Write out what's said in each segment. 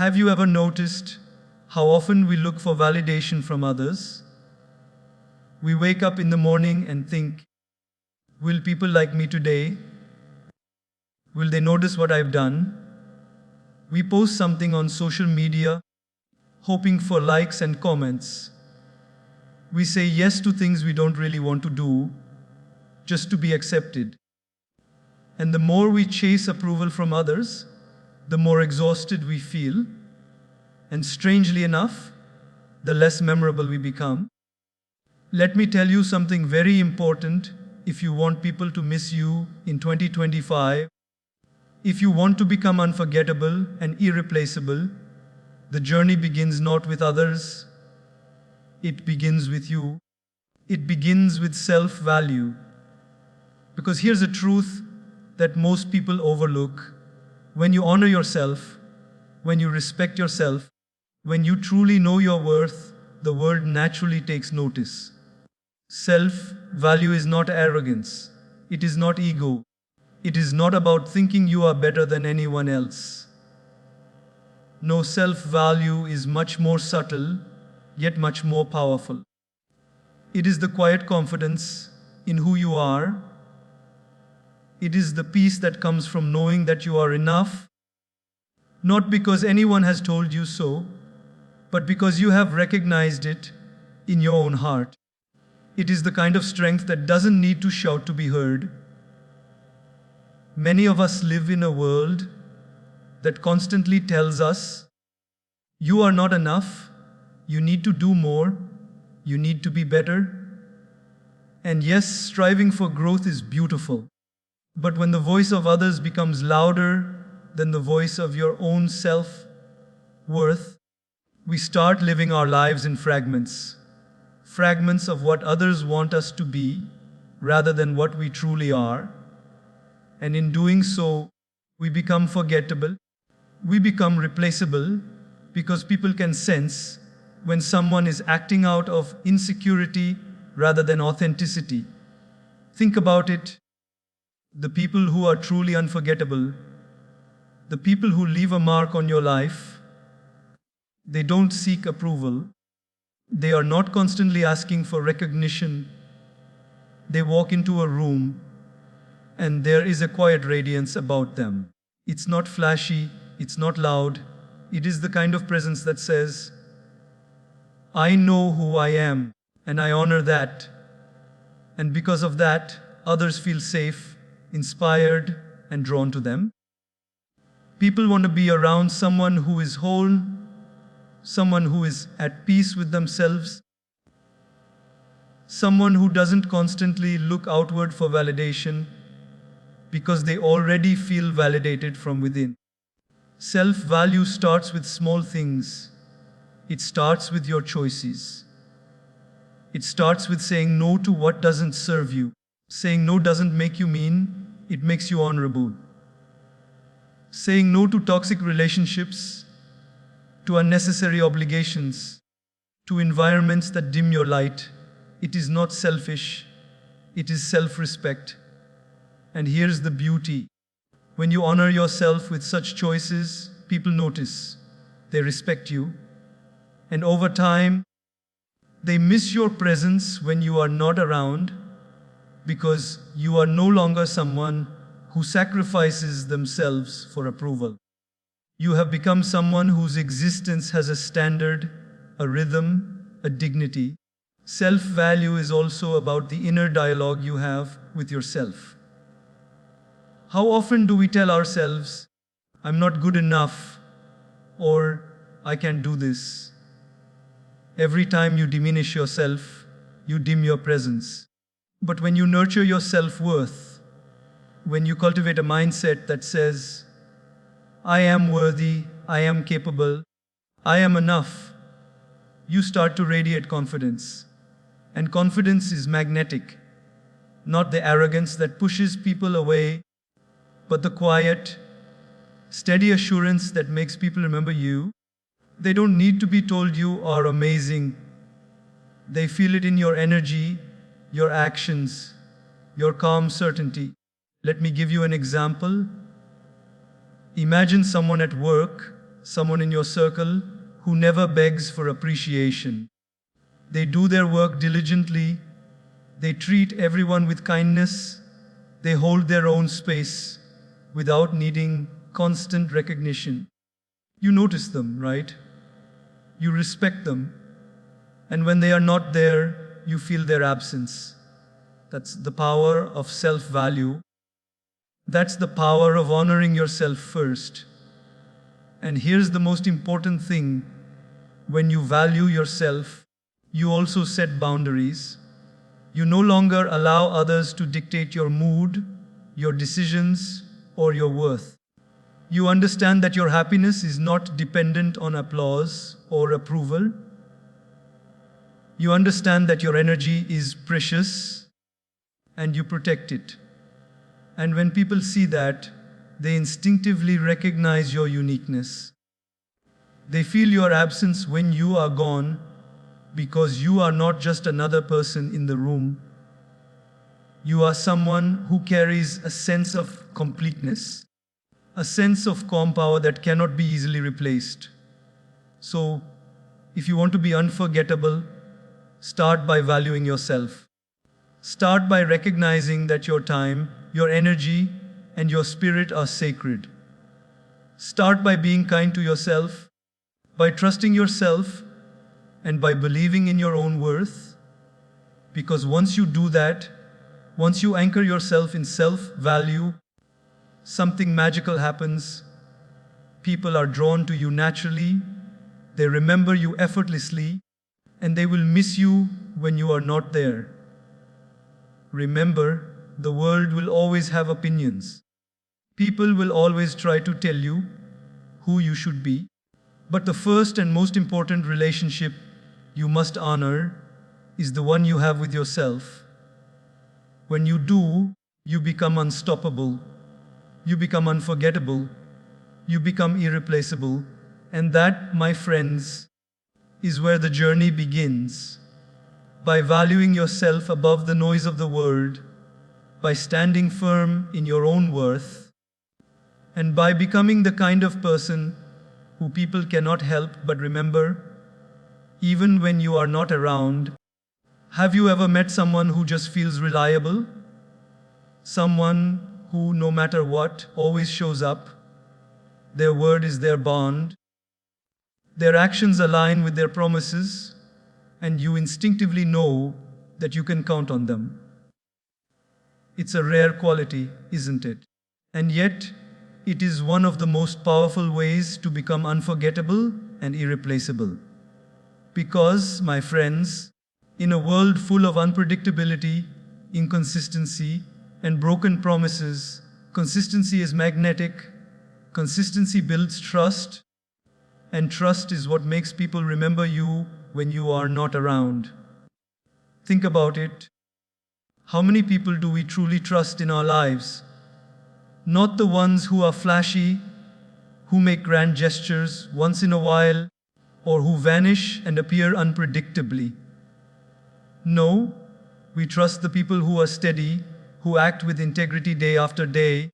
Have you ever noticed how often we look for validation from others? We wake up in the morning and think, will people like me today? Will they notice what I've done? We post something on social media, hoping for likes and comments. We say yes to things we don't really want to do, just to be accepted. And the more we chase approval from others, the more exhausted we feel. And strangely enough, the less memorable we become. Let me tell you something very important if you want people to miss you in 2025. If you want to become unforgettable and irreplaceable, the journey begins not with others, it begins with you. It begins with self-value. Because here's a truth that most people overlook. When you honor yourself, when you respect yourself, when you truly know your worth, the world naturally takes notice. Self-value is not arrogance. It is not ego. It is not about thinking you are better than anyone else. No, self-value is much more subtle, yet much more powerful. It is the quiet confidence in who you are. It is the peace that comes from knowing that you are enough, not because anyone has told you so, but because you have recognized it in your own heart. It is the kind of strength that doesn't need to shout to be heard. Many of us live in a world that constantly tells us, you are not enough, you need to do more, you need to be better. And yes, striving for growth is beautiful. But when the voice of others becomes louder than the voice of your own self-worth, we start living our lives in fragments. Fragments of what others want us to be, rather than what we truly are. And in doing so, we become forgettable. We become replaceable because people can sense when someone is acting out of insecurity rather than authenticity. Think about it. The people who are truly unforgettable, the people who leave a mark on your life, they don't seek approval. They are not constantly asking for recognition. They walk into a room and there is a quiet radiance about them. It's not flashy, it's not loud. It is the kind of presence that says, I know who I am and I honor that. And because of that, others feel safe, inspired, and drawn to them. People want to be around someone who is whole, someone who is at peace with themselves, someone who doesn't constantly look outward for validation because they already feel validated from within. Self-value starts with small things. It starts with your choices. It starts with saying no to what doesn't serve you. Saying no doesn't make you mean, it makes you honorable. Saying no to toxic relationships, to unnecessary obligations, to environments that dim your light. It is not selfish, it is self-respect. And here's the beauty. When you honor yourself with such choices, people notice. They respect you. And over time, they miss your presence when you are not around because you are no longer someone who sacrifices themselves for approval. You have become someone whose existence has a standard, a rhythm, a dignity. Self-value is also about the inner dialogue you have with yourself. How often do we tell ourselves, I'm not good enough, or I can't do this? Every time you diminish yourself, you dim your presence. But when you nurture your self-worth, when you cultivate a mindset that says, I am worthy, I am capable, I am enough, you start to radiate confidence. And confidence is magnetic, not the arrogance that pushes people away, but the quiet, steady assurance that makes people remember you. They don't need to be told you are amazing. They feel it in your energy, your actions, your calm certainty. Let me give you an example. Imagine someone at work someone in your circle who never begs for appreciation. They do their work diligently, they treat everyone with kindness, they hold their own space without needing constant recognition. You notice them, right? You respect them, and when they are not there, you feel their absence. That's the power of self-value. That's the power of honoring yourself first. And here's the most important thing: when you value yourself, you also set boundaries. You no longer allow others to dictate your mood, your decisions, or your worth. You understand that your happiness is not dependent on applause or approval. You understand that your energy is precious and you protect it. And when people see that, they instinctively recognize your uniqueness. They feel your absence when you are gone, because you are not just another person in the room. You are someone who carries a sense of completeness, a sense of calm power that cannot be easily replaced. So, if you want to be unforgettable, start by valuing yourself. Start by recognizing that your time, your energy, and your spirit are sacred. Start by being kind to yourself, by trusting yourself, and by believing in your own worth. Because once you do that, once you anchor yourself in self-value, something magical happens. People are drawn to you naturally, they remember you effortlessly, and they will miss you when you are not there. Remember, the world will always have opinions. People will always try to tell you who you should be. But the first and most important relationship you must honor is the one you have with yourself. When you do, you become unstoppable, you become unforgettable, you become irreplaceable, and that, my friends, is where the journey begins. By valuing yourself above the noise of the world, by standing firm in your own worth, and by becoming the kind of person who people cannot help but remember, even when you are not around. Have you ever met someone who just feels reliable? Someone who, no matter what, always shows up. Their word is their bond. Their actions align with their promises, and you instinctively know that you can count on them. It's a rare quality, isn't it? And yet, it is one of the most powerful ways to become unforgettable and irreplaceable. Because, my friends, in a world full of unpredictability, inconsistency, and broken promises, consistency is magnetic, consistency builds trust, and trust is what makes people remember you when you are not around. Think about it. How many people do we truly trust in our lives? Not the ones who are flashy, who make grand gestures once in a while, or who vanish and appear unpredictably. No, we trust the people who are steady, who act with integrity day after day,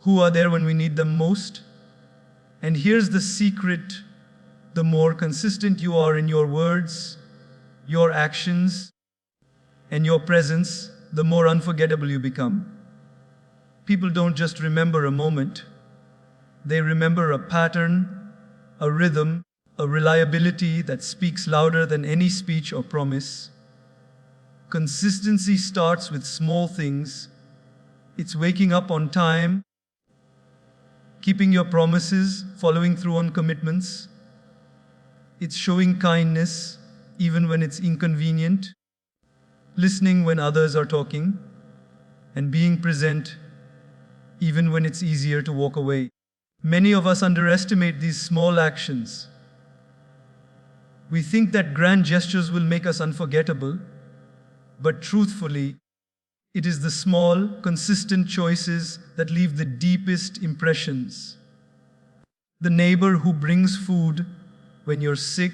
who are there when we need them most. And here's the secret: the more consistent you are in your words, your actions, and your presence, the more unforgettable you become. People don't just remember a moment, they remember a pattern, a rhythm, a reliability that speaks louder than any speech or promise. Consistency starts with small things. It's waking up on time, keeping your promises, following through on commitments. It's showing kindness even when it's inconvenient, listening when others are talking, and being present even when it's easier to walk away. Many of us underestimate these small actions. We think that grand gestures will make us unforgettable, but truthfully, it is the small, consistent choices that leave the deepest impressions. The neighbor who brings food when you're sick,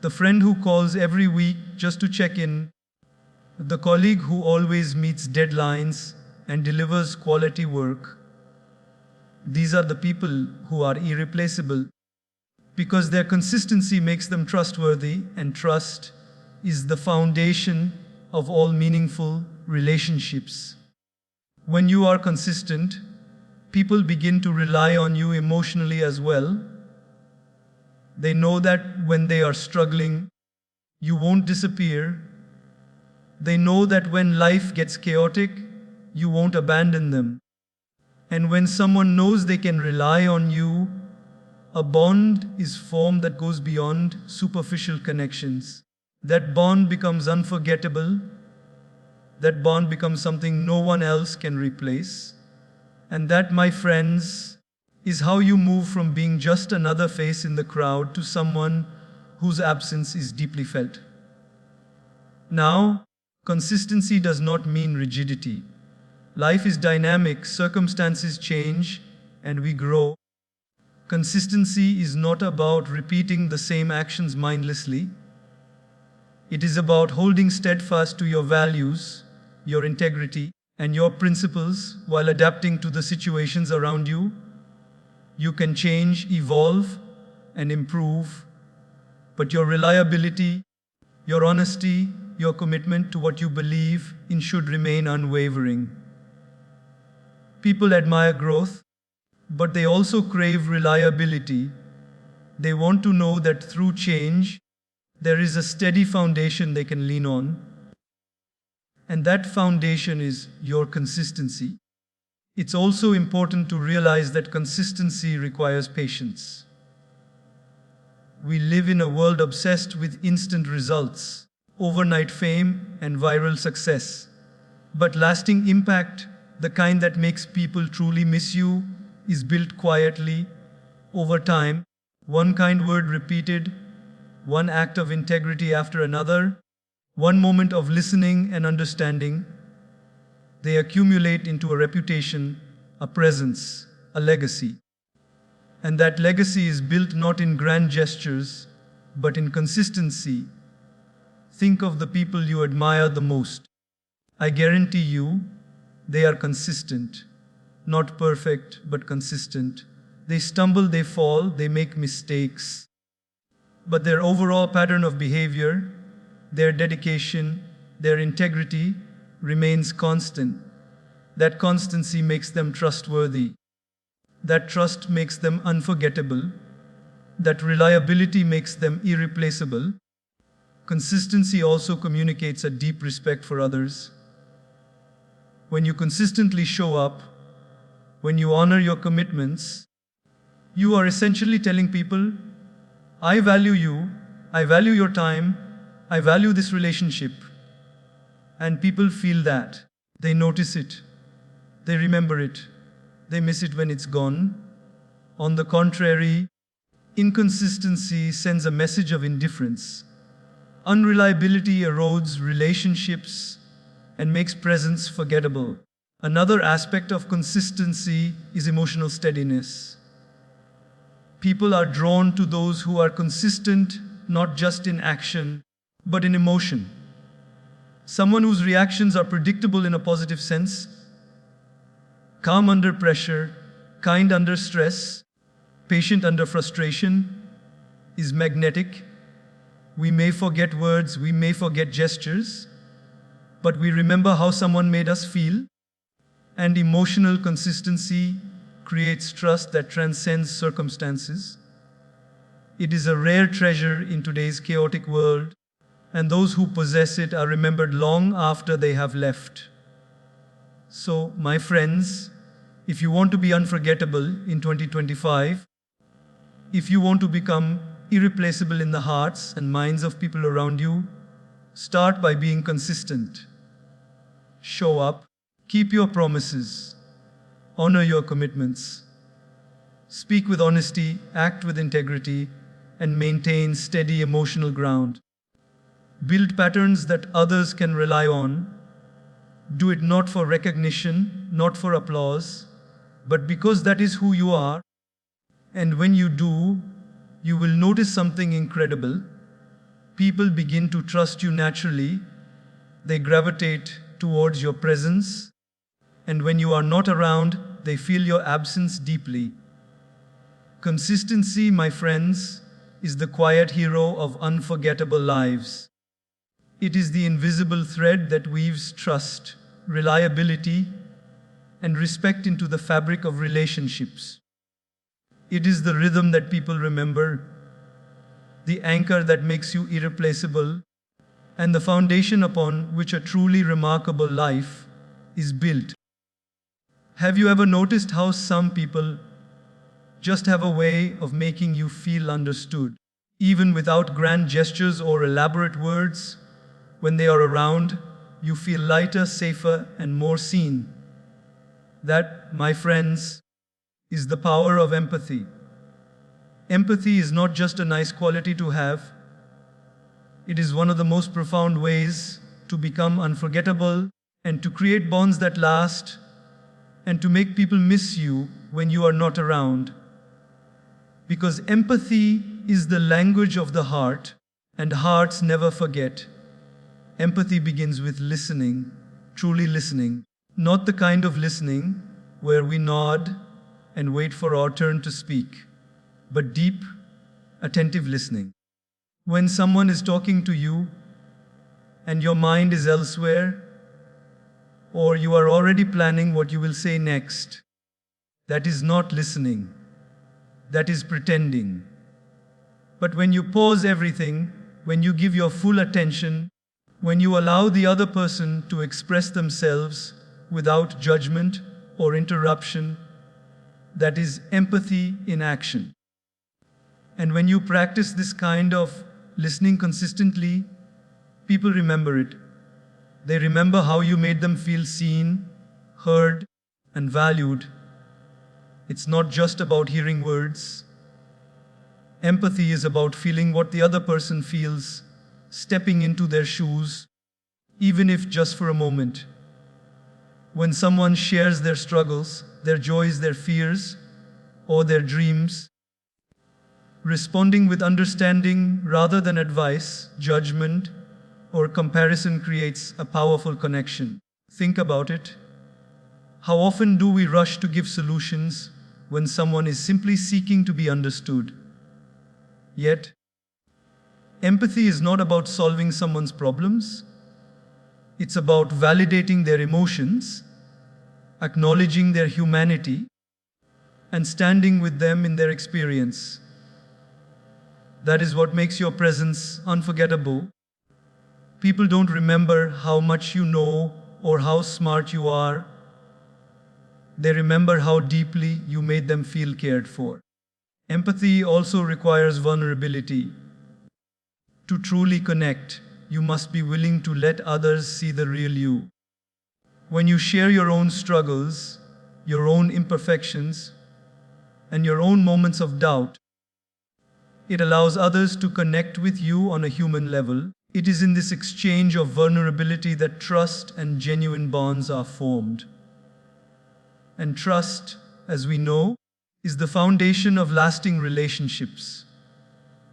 the friend who calls every week just to check in, the colleague who always meets deadlines and delivers quality work. These are the people who are irreplaceable because their consistency makes them trustworthy, and trust is the foundation of all meaningful relationships. When you are consistent, people begin to rely on you emotionally as well. They know that when they are struggling, you won't disappear. They know that when life gets chaotic, you won't abandon them. And when someone knows they can rely on you, a bond is formed that goes beyond superficial connections. That bond becomes unforgettable. That bond becomes something no one else can replace. And that, my friends, is how you move from being just another face in the crowd to someone whose absence is deeply felt. Now, consistency does not mean rigidity. Life is dynamic, circumstances change, and we grow. Consistency is not about repeating the same actions mindlessly. It is about holding steadfast to your values, your integrity, and your principles while adapting to the situations around you. You can change, evolve, and improve, but your reliability, your honesty, your commitment to what you believe in should remain unwavering. People admire growth, but they also crave reliability. They want to know that through change, there is a steady foundation they can lean on. And that foundation is your consistency. It's also important to realize that consistency requires patience. We live in a world obsessed with instant results, overnight fame, and viral success. But lasting impact, the kind that makes people truly miss you, is built quietly, over time, one kind word repeated, one act of integrity after another, one moment of listening and understanding. They accumulate into a reputation, a presence, a legacy. And that legacy is built not in grand gestures, but in consistency. Think of the people you admire the most. I guarantee you, they are consistent. Not perfect, but consistent. They stumble, they fall, they make mistakes. But their overall pattern of behavior, their dedication, their integrity remains constant. That constancy makes them trustworthy. That trust makes them unforgettable. That reliability makes them irreplaceable. Consistency also communicates a deep respect for others. When you consistently show up, when you honor your commitments, you are essentially telling people, I value you, I value your time, I value this relationship. And people feel that. They notice it. They remember it. They miss it when it's gone. On the contrary, inconsistency sends a message of indifference. Unreliability erodes relationships and makes presence forgettable. Another aspect of consistency is emotional steadiness. People are drawn to those who are consistent, not just in action, but in emotion. Someone whose reactions are predictable in a positive sense, calm under pressure, kind under stress, patient under frustration, is magnetic. We may forget words, we may forget gestures, but we remember how someone made us feel. And emotional consistency creates trust that transcends circumstances. It is a rare treasure in today's chaotic world, and those who possess it are remembered long after they have left. So, my friends, if you want to be unforgettable in 2025, if you want to become irreplaceable in the hearts and minds of people around you, start by being consistent. Show up, keep your promises, honor your commitments, speak with honesty, act with integrity, and maintain steady emotional ground. Build patterns that others can rely on. Do it not for recognition, not for applause, but because that is who you are. And when you do, you will notice something incredible. People begin to trust you naturally. They gravitate towards your presence. And when you are not around, they feel your absence deeply. Consistency, my friends, is the quiet hero of unforgettable lives. It is the invisible thread that weaves trust, reliability, and respect into the fabric of relationships. It is the rhythm that people remember, the anchor that makes you irreplaceable, and the foundation upon which a truly remarkable life is built. Have you ever noticed how some people just have a way of making you feel understood, even without grand gestures or elaborate words? When they are around, you feel lighter, safer, and more seen. That, my friends, is the power of empathy. Empathy is not just a nice quality to have, it is one of the most profound ways to become unforgettable and to create bonds that last and to make people miss you when you are not around. Because empathy is the language of the heart, and hearts never forget. Empathy begins with listening, truly listening, not the kind of listening where we nod and wait for our turn to speak, but deep, attentive listening. When someone is talking to you and your mind is elsewhere, or you are already planning what you will say next, that is not listening, that is pretending. But when you pause everything, when you give your full attention, when you allow the other person to express themselves without judgment or interruption, that is empathy in action. And when you practice this kind of listening consistently, people remember it. They remember how you made them feel seen, heard, and valued. It's not just about hearing words. Empathy is about feeling what the other person feels, stepping into their shoes, even if just for a moment. When someone shares their struggles, their joys, their fears, or their dreams, responding with understanding rather than advice, judgment, or comparison creates a powerful connection. Think about it. How often do we rush to give solutions when someone is simply seeking to be understood? Yet, empathy is not about solving someone's problems. It's about validating their emotions, acknowledging their humanity, and standing with them in their experience. That is what makes your presence unforgettable. People don't remember how much you know or how smart you are. They remember how deeply you made them feel cared for. Empathy also requires vulnerability. To truly connect, you must be willing to let others see the real you. When you share your own struggles, your own imperfections, and your own moments of doubt, it allows others to connect with you on a human level. It is in this exchange of vulnerability that trust and genuine bonds are formed. And trust, as we know, is the foundation of lasting relationships.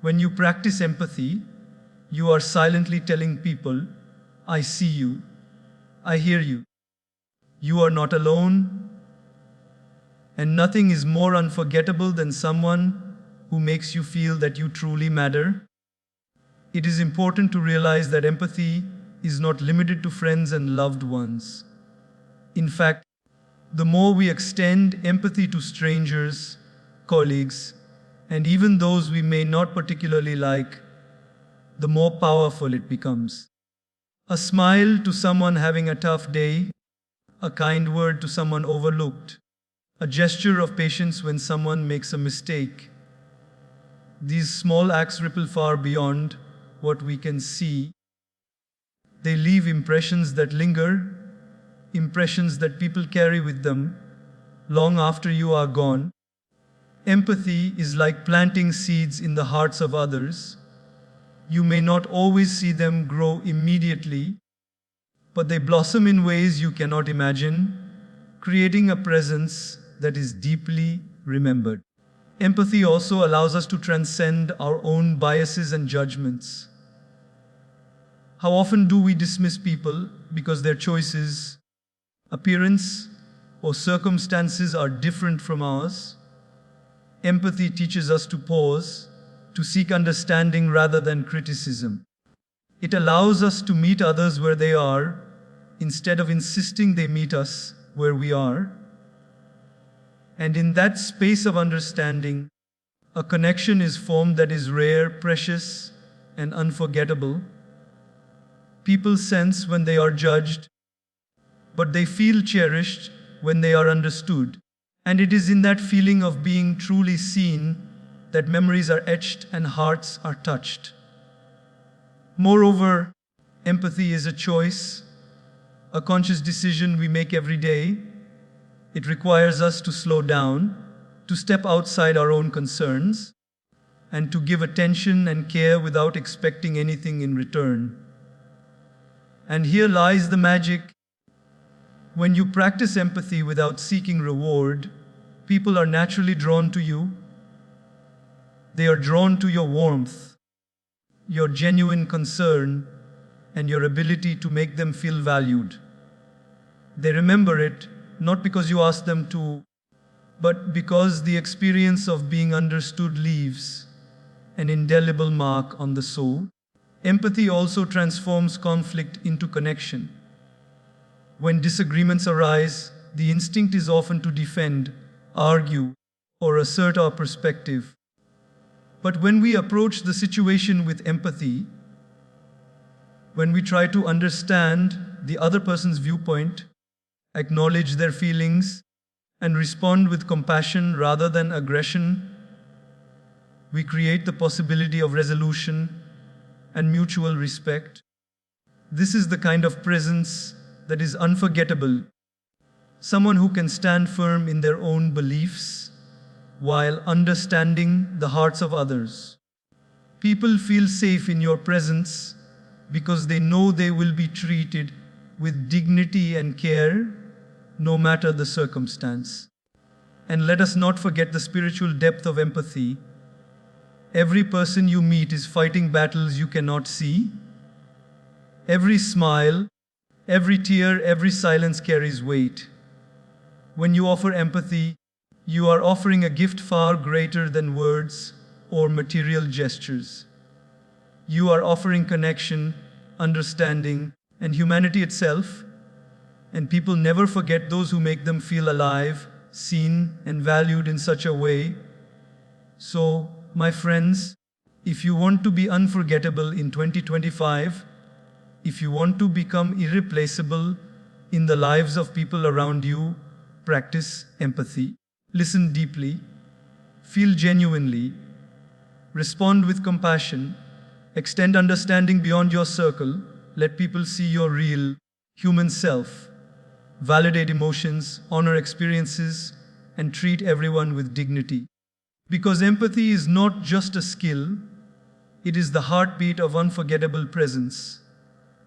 When you practice empathy, you are silently telling people, I see you, I hear you, you are not alone, and nothing is more unforgettable than someone who makes you feel that you truly matter. It is important to realize that empathy is not limited to friends and loved ones. In fact, the more we extend empathy to strangers, colleagues, and even those we may not particularly like, the more powerful it becomes. A smile to someone having a tough day, a kind word to someone overlooked, a gesture of patience when someone makes a mistake. These small acts ripple far beyond what we can see. They leave impressions that linger, impressions that people carry with them long after you are gone. Empathy is like planting seeds in the hearts of others. You may not always see them grow immediately, but they blossom in ways you cannot imagine, creating a presence that is deeply remembered. Empathy also allows us to transcend our own biases and judgments. How often do we dismiss people because their choices, appearance, or circumstances are different from ours. Empathy teaches us to pause, to seek understanding rather than criticism. It allows us to meet others where they are, instead of insisting they meet us where we are. And in that space of understanding, a connection is formed that is rare, precious, and unforgettable. People sense when they are judged, but they feel cherished when they are understood. And it is in that feeling of being truly seen that memories are etched and hearts are touched. Moreover, empathy is a choice, a conscious decision we make every day. It requires us to slow down, to step outside our own concerns, and to give attention and care without expecting anything in return. And here lies the magic. When you practice empathy without seeking reward, people are naturally drawn to you. They are drawn to your warmth, your genuine concern, and your ability to make them feel valued. They remember it not because you ask them to, but because the experience of being understood leaves an indelible mark on the soul. Empathy also transforms conflict into connection. When disagreements arise, the instinct is often to defend, argue, or assert our perspective. But when we approach the situation with empathy, when we try to understand the other person's viewpoint, acknowledge their feelings, and respond with compassion rather than aggression, we create the possibility of resolution and mutual respect. This is the kind of presence that is unforgettable. Someone who can stand firm in their own beliefs while understanding the hearts of others. People feel safe in your presence because they know they will be treated with dignity and care, no matter the circumstance. And let us not forget the spiritual depth of empathy. Every person you meet is fighting battles you cannot see. Every smile, every tear, every silence carries weight. When you offer empathy, you are offering a gift far greater than words or material gestures. You are offering connection, understanding, and humanity itself. And people never forget those who make them feel alive, seen, and valued in such a way. So, my friends, if you want to be unforgettable in 2025, if you want to become irreplaceable in the lives of people around you, practice empathy. Listen deeply, feel genuinely, respond with compassion, extend understanding beyond your circle, let people see your real, human self, validate emotions, honor experiences, and treat everyone with dignity. Because empathy is not just a skill, it is the heartbeat of unforgettable presence.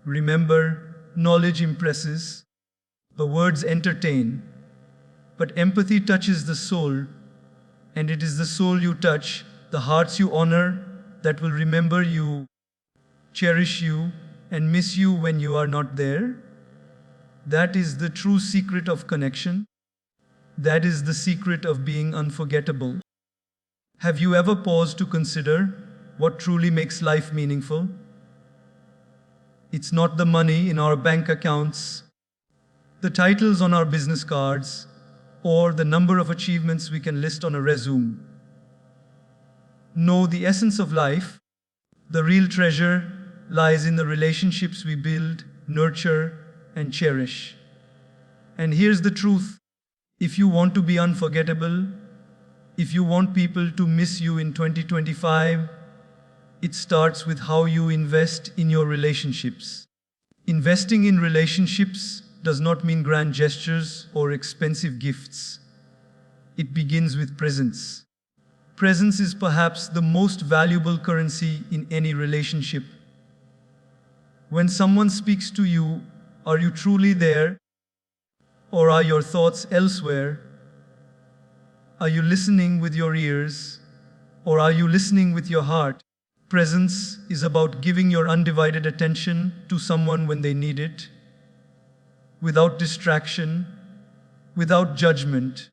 Remember, knowledge impresses, the words entertain, but empathy touches the soul, and it is the soul you touch, the hearts you honor, that will remember you, cherish you, and miss you when you are not there. That is the true secret of connection. That is the secret of being unforgettable. Have you ever paused to consider what truly makes life meaningful? It's not the money in our bank accounts, the titles on our business cards, or the number of achievements we can list on a resume. No, the essence of life, the real treasure, lies in the relationships we build, nurture, and cherish. And here's the truth. If you want to be unforgettable, if you want people to miss you in 2025, it starts with how you invest in your relationships. Investing in relationships does not mean grand gestures or expensive gifts. It begins with presence. Presence is perhaps the most valuable currency in any relationship. When someone speaks to you, are you truly there? Or are your thoughts elsewhere? Are you listening with your ears? Or are you listening with your heart? Presence is about giving your undivided attention to someone when they need it, without distraction, without judgment,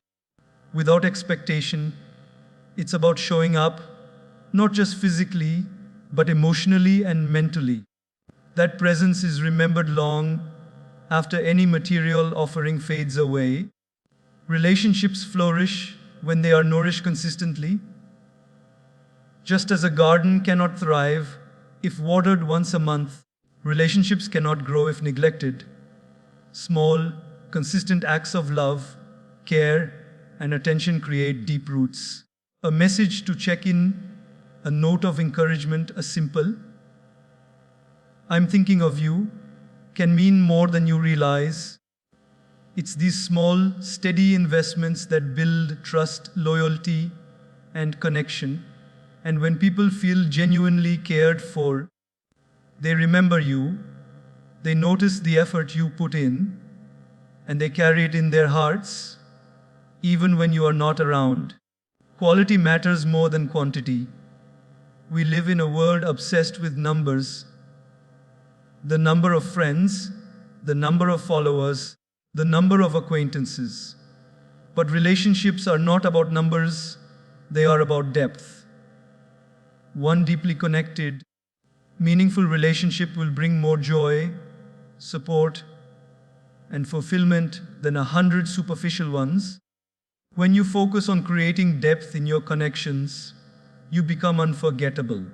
without expectation. It's about showing up, not just physically, but emotionally and mentally. That presence is remembered long after any material offering fades away. Relationships flourish when they are nourished consistently. Just as a garden cannot thrive if watered once a month, relationships cannot grow if neglected. Small, consistent acts of love, care, and attention create deep roots. A message to check in, a note of encouragement, a simple, "I'm thinking of you," can mean more than you realize. It's these small, steady investments that build trust, loyalty, and connection. And when people feel genuinely cared for, they remember you, they notice the effort you put in, and they carry it in their hearts, even when you are not around. Quality matters more than quantity. We live in a world obsessed with numbers. The number of friends, the number of followers, the number of acquaintances. But relationships are not about numbers, they are about depth. One deeply connected, meaningful relationship will bring more joy, support, and fulfillment than 100 superficial ones. When you focus on creating depth in your connections, you become unforgettable.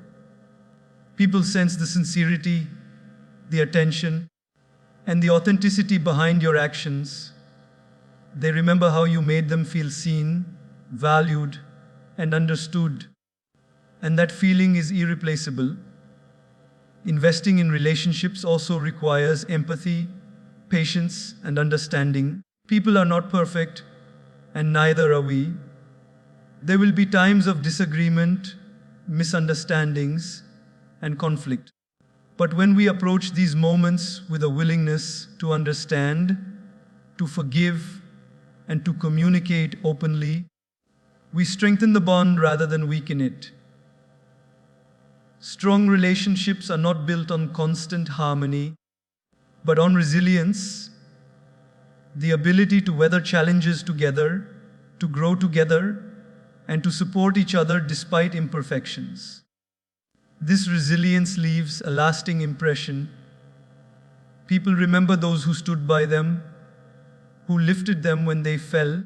People sense the sincerity, the attention, and the authenticity behind your actions. They remember how you made them feel seen, valued, and understood. And that feeling is irreplaceable. Investing in relationships also requires empathy, patience, and understanding. People are not perfect, and neither are we. There will be times of disagreement, misunderstandings, and conflict. But when we approach these moments with a willingness to understand, to forgive, and to communicate openly, we strengthen the bond rather than weaken it. Strong relationships are not built on constant harmony, but on resilience, the ability to weather challenges together, to grow together, and to support each other despite imperfections. This resilience leaves a lasting impression. People remember those who stood by them, who lifted them when they fell,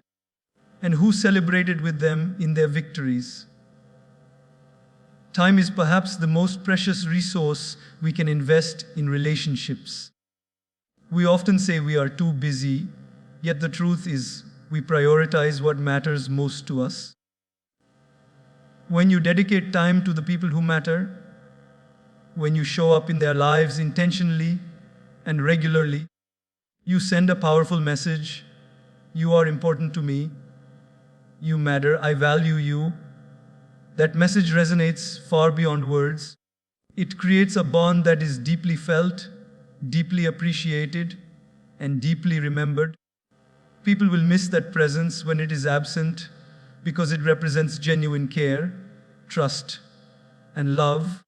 and who celebrated with them in their victories. Time is perhaps the most precious resource we can invest in relationships. We often say we are too busy, yet the truth is we prioritize what matters most to us. When you dedicate time to the people who matter, when you show up in their lives intentionally and regularly, you send a powerful message. You are important to me. You matter. I value you. That message resonates far beyond words. It creates a bond that is deeply felt, deeply appreciated, and deeply remembered. People will miss that presence when it is absent because it represents genuine care, trust, and love.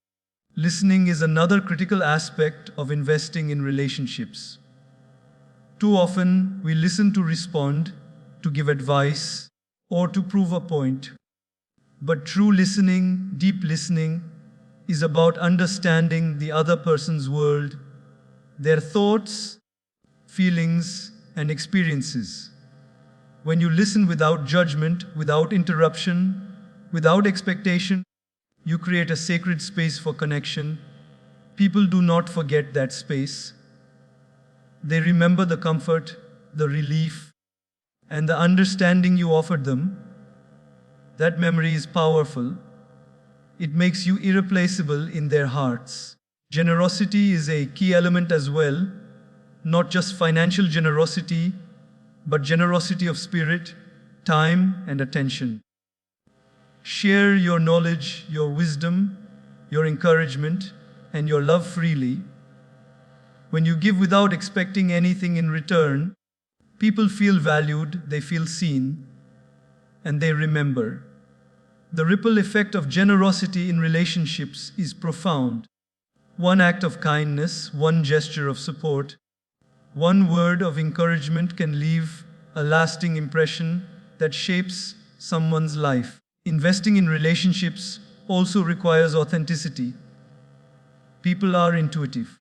Listening is another critical aspect of investing in relationships. Too often, we listen to respond, to give advice, or to prove a point. But true listening, deep listening, is about understanding the other person's world, their thoughts, feelings, and experiences. When you listen without judgment, without interruption, without expectation, you create a sacred space for connection. People do not forget that space. They remember the comfort, the relief, and the understanding you offered them. That memory is powerful. It makes you irreplaceable in their hearts. Generosity is a key element as well, not just financial generosity, but generosity of spirit, time, and attention. Share your knowledge, your wisdom, your encouragement, and your love freely. When you give without expecting anything in return, people feel valued, they feel seen, and they remember. The ripple effect of generosity in relationships is profound. One act of kindness, one gesture of support, one word of encouragement can leave a lasting impression that shapes someone's life. Investing in relationships also requires authenticity. People are intuitive.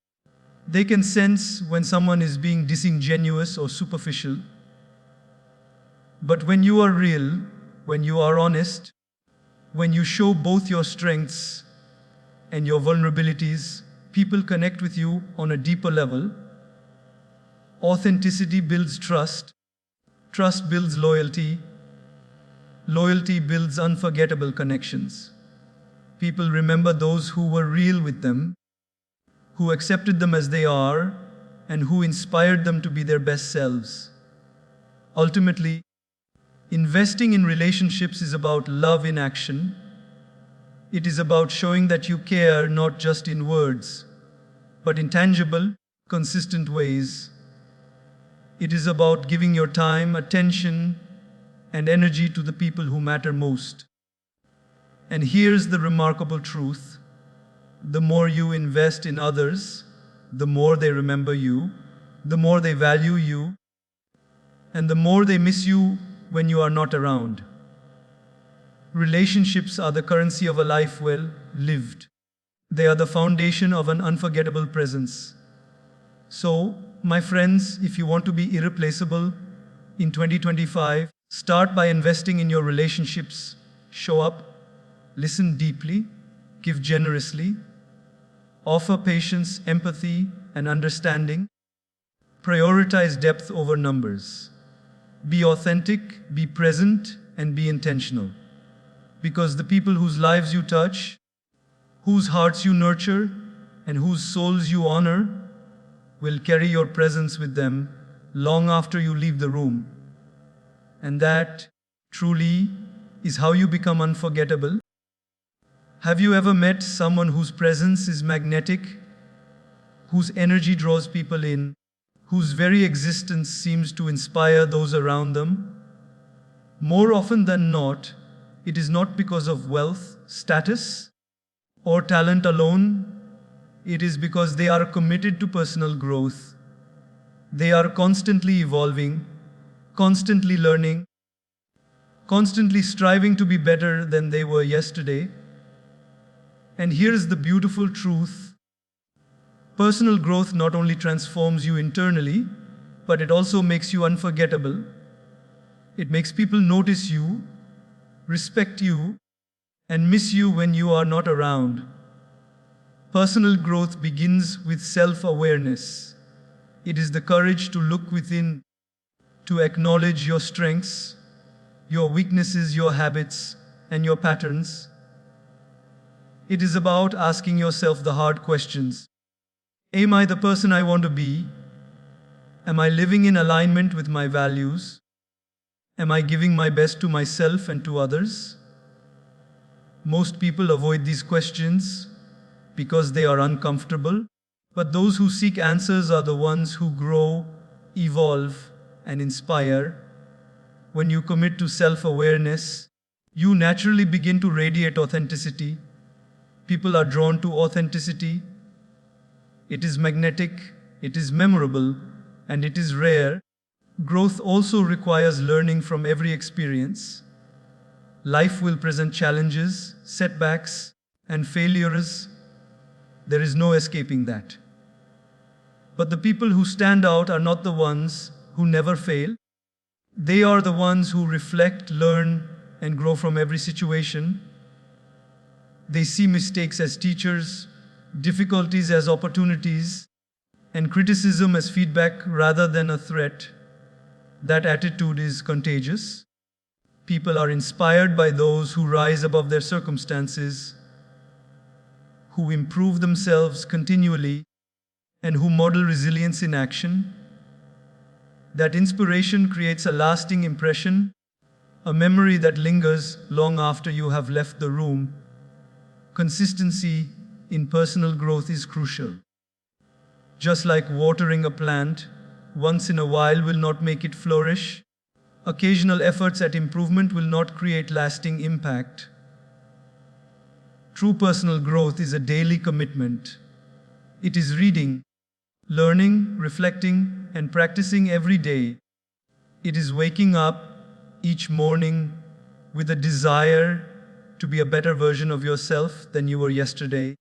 They can sense when someone is being disingenuous or superficial. But when you are real, when you are honest, when you show both your strengths and your vulnerabilities, people connect with you on a deeper level. Authenticity builds trust. Trust builds loyalty. Loyalty builds unforgettable connections. People remember those who were real with them, who accepted them as they are, and who inspired them to be their best selves. Ultimately, investing in relationships is about love in action. It is about showing that you care not just in words, but in tangible, consistent ways. It is about giving your time, attention, and energy to the people who matter most. And here's the remarkable truth. The more you invest in others, the more they remember you, the more they value you, and the more they miss you when you are not around. Relationships are the currency of a life well lived. They are the foundation of an unforgettable presence. So, my friends, if you want to be irreplaceable in 2025, start by investing in your relationships. Show up, listen deeply, give generously, offer patience, empathy, and understanding. Prioritize depth over numbers. Be authentic, be present, and be intentional. Because the people whose lives you touch, whose hearts you nurture, and whose souls you honor will carry your presence with them long after you leave the room. And that, truly, is how you become unforgettable. Have you ever met someone whose presence is magnetic, whose energy draws people in, whose very existence seems to inspire those around them? More often than not, it is not because of wealth, status, or talent alone. It is because they are committed to personal growth. They are constantly evolving, constantly learning, constantly striving to be better than they were yesterday. And here's the beautiful truth. Personal growth not only transforms you internally, but it also makes you unforgettable. It makes people notice you, respect you, and miss you when you are not around. Personal growth begins with self-awareness. It is the courage to look within, to acknowledge your strengths, your weaknesses, your habits, and your patterns. It is about asking yourself the hard questions. Am I the person I want to be? Am I living in alignment with my values? Am I giving my best to myself and to others? Most people avoid these questions because they are uncomfortable, but those who seek answers are the ones who grow, evolve, and inspire. When you commit to self-awareness, you naturally begin to radiate authenticity. People are drawn to authenticity. It is magnetic, it is memorable, and it is rare. Growth also requires learning from every experience. Life will present challenges, setbacks, and failures. There is no escaping that. But the people who stand out are not the ones who never fail. They are the ones who reflect, learn, and grow from every situation. They see mistakes as teachers, difficulties as opportunities, and criticism as feedback rather than a threat. That attitude is contagious. People are inspired by those who rise above their circumstances, who improve themselves continually, and who model resilience in action. That inspiration creates a lasting impression, a memory that lingers long after you have left the room. Consistency in personal growth is crucial. Just like watering a plant, once in a while will not make it flourish. Occasional efforts at improvement will not create lasting impact. True personal growth is a daily commitment. It is reading, learning, reflecting, and practicing every day. It is waking up each morning with a desire to be a better version of yourself than you were yesterday.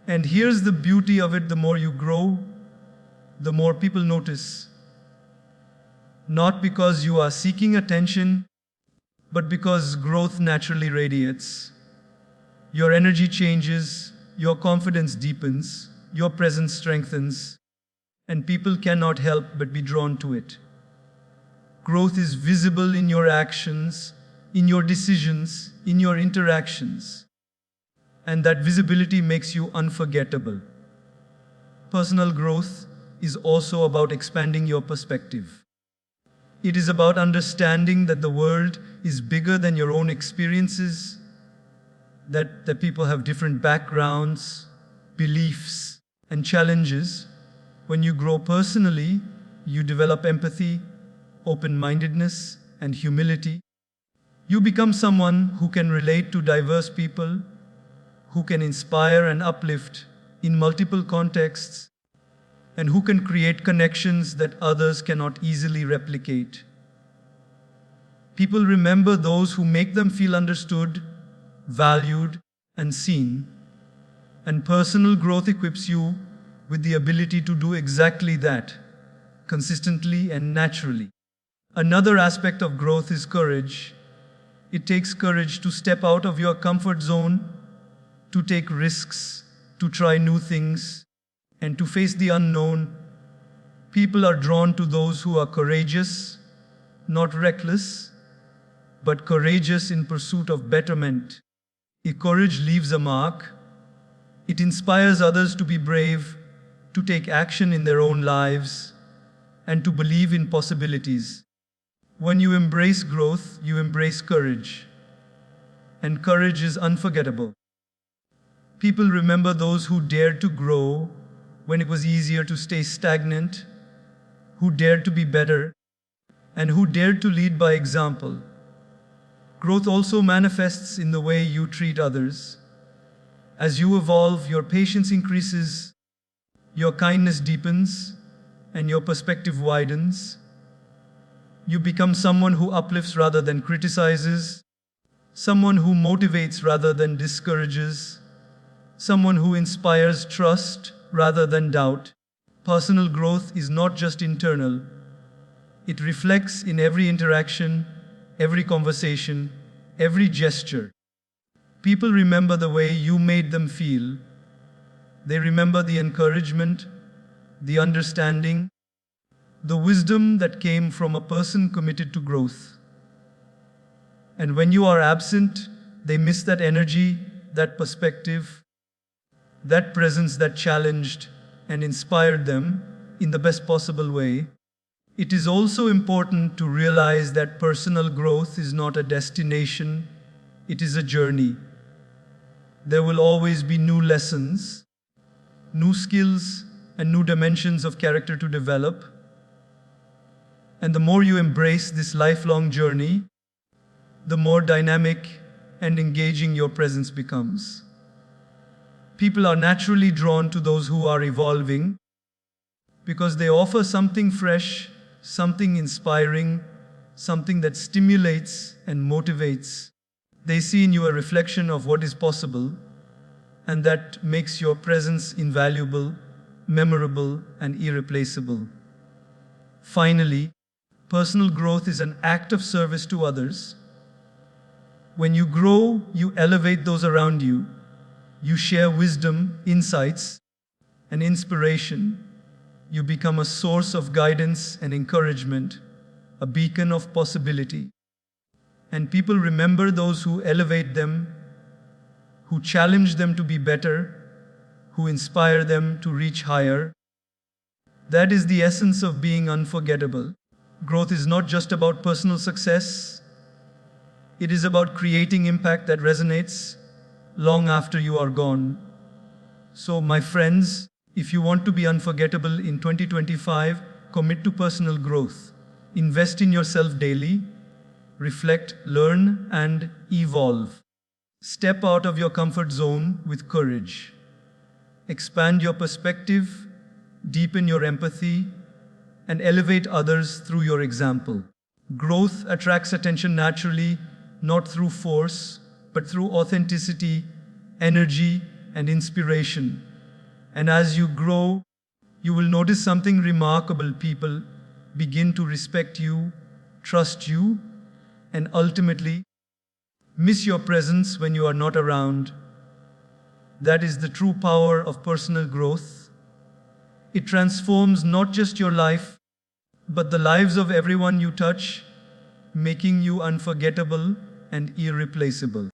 And here's the beauty of it: the more you grow, the more people notice. Not because you are seeking attention, but because growth naturally radiates. Your energy changes, your confidence deepens, your presence strengthens, and people cannot help but be drawn to it. Growth is visible in your actions, in your decisions, in your interactions. And that visibility makes you unforgettable. Personal growth is also about expanding your perspective. It is about understanding that the world is bigger than your own experiences, that people have different backgrounds, beliefs, and challenges. When you grow personally, you develop empathy, open-mindedness, and humility. You become someone who can relate to diverse people, who can inspire and uplift in multiple contexts, and who can create connections that others cannot easily replicate. People remember those who make them feel understood, valued, and seen, and personal growth equips you with the ability to do exactly that, consistently and naturally. Another aspect of growth is courage. It takes courage to step out of your comfort zone, to take risks, to try new things, and to face the unknown. People are drawn to those who are courageous, not reckless, but courageous in pursuit of betterment. If courage leaves a mark, it inspires others to be brave, to take action in their own lives, and to believe in possibilities. When you embrace growth, you embrace courage. And courage is unforgettable. People remember those who dared to grow when it was easier to stay stagnant, who dared to be better, and who dared to lead by example. Growth also manifests in the way you treat others. As you evolve, your patience increases, your kindness deepens, and your perspective widens. You become someone who uplifts rather than criticizes, someone who motivates rather than discourages, someone who inspires trust rather than doubt. Personal growth is not just internal. It reflects in every interaction, every conversation, every gesture. People remember the way you made them feel. They remember the encouragement, the understanding, the wisdom that came from a person committed to growth. And when you are absent, they miss that energy, that perspective, that presence that challenged and inspired them in the best possible way. It is also important to realize that personal growth is not a destination, it is a journey. There will always be new lessons, new skills, and new dimensions of character to develop. And the more you embrace this lifelong journey, the more dynamic and engaging your presence becomes. People are naturally drawn to those who are evolving because they offer something fresh, something inspiring, something that stimulates and motivates. They see in you a reflection of what is possible, and that makes your presence invaluable, memorable, and irreplaceable. Finally, personal growth is an act of service to others. When you grow, you elevate those around you. You share wisdom, insights, and inspiration. You become a source of guidance and encouragement, a beacon of possibility. And people remember those who elevate them, who challenge them to be better, who inspire them to reach higher. That is the essence of being unforgettable. Growth is not just about personal success. It is about creating impact that resonates long after you are gone. So, my friends, if you want to be unforgettable in 2025, commit to personal growth. Invest in yourself daily. Reflect, learn, and evolve. Step out of your comfort zone with courage. Expand your perspective, deepen your empathy, and elevate others through your example. Growth attracts attention naturally, not through force, but through authenticity, energy, and inspiration. And as you grow, you will notice something remarkable. People begin to respect you, trust you, and ultimately miss your presence when you are not around. That is the true power of personal growth. It transforms not just your life, but the lives of everyone you touch, making you unforgettable and irreplaceable.